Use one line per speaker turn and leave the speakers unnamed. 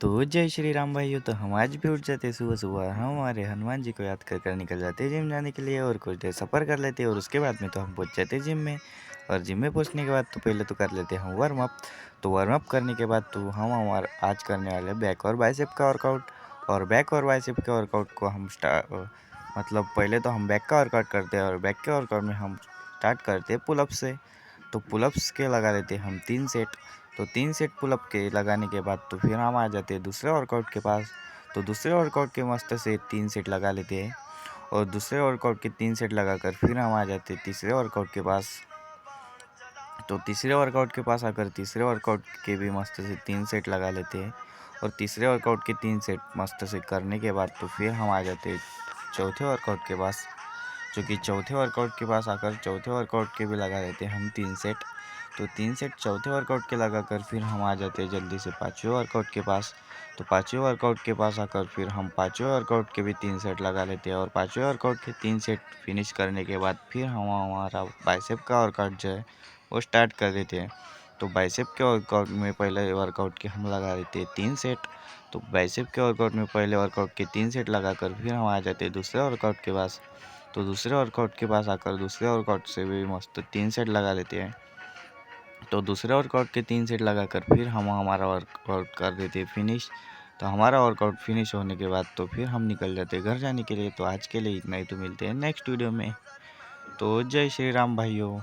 तो जय श्री राम भाइयों। तो हम आज भी उठ जाते सुबह सुबह, हम हमारे हनुमान जी को याद कर कर निकल जाते जिम जाने के लिए और कुछ देर सफ़र कर लेते और उसके बाद में तो हम पहुंच जाते जिम में। और जिम में पहुंचने के बाद तो पहले तो कर लेते हम वार्म अप। तो वार्म अप करने के बाद तो हम हमारा आज करने वाले बैक और बाइसेप का वर्कआउट। और बैक और बाइसेप के वर्कआउट को हम मतलब पहले तो हम बैक का वर्कआउट करते हैं और बैक के वर्कआउट में हम स्टार्ट करते हैं पुलअप से। तो पुलअप्स के लगा लेते हम 3 सेट। तो 3 सेट पुलअप के लगाने के बाद तो फिर हम आ जाते हैं दूसरे वर्कआउट के पास। तो दूसरे वर्कआउट के मस्त से 3 सेट लगा लेते हैं और दूसरे वर्कआउट के 3 सेट लगाकर फिर हम आ जाते हैं तीसरे वर्कआउट के पास। तो तीसरे वर्कआउट के पास आकर तीसरे वर्कआउट के भी मस्त से 3 सेट लगा लेते हैं और तीसरे वर्कआउट के 3 सेट मस्त से करने के बाद तो फिर हम आ जाते हैं चौथे वर्कआउट के पास। जो कि चौथे वर्कआउट के पास आकर चौथे वर्कआउट के भी लगा लेते हैं हम 3 सेट। तो 3 सेट चौथे वर्कआउट के लगाकर फिर हम आ जाते हैं जल्दी से पाँचवें वर्कआउट के पास। तो पाँचवें वर्कआउट के पास आकर फिर हम पाँचवें वर्कआउट के भी 3 सेट लगा लेते हैं और पाँचवें वर्कआउट के 3 सेट फिनिश करने के बाद फिर हम हमारा बाइसेप का वर्कआउट जो है वो स्टार्ट कर देते हैं। तो बाइसेप के वर्कआउट में पहले वर्कआउट के हम लगा देते हैं 3 सेट। तो बाइसेप के वर्कआउट में पहले वर्कआउट के 3 सेट लगाकर फिर हम आ जाते हैं दूसरे वर्कआउट के पास। तो दूसरे वर्कआउट के पास आकर दूसरे वर्कआउट से भी मस्त 3 सेट लगा लेते हैं। तो दूसरे वर्कआउट के 3 सेट लगाकर फिर हम हमारा वर्कआउट कर देते हैं फिनिश। तो हमारा वर्कआउट फिनिश होने के बाद तो फिर हम निकल जाते हैं घर जाने के लिए। तो आज के लिए इतना ही, तो मिलते हैं नेक्स्ट वीडियो में। तो जय श्री राम भाइयों।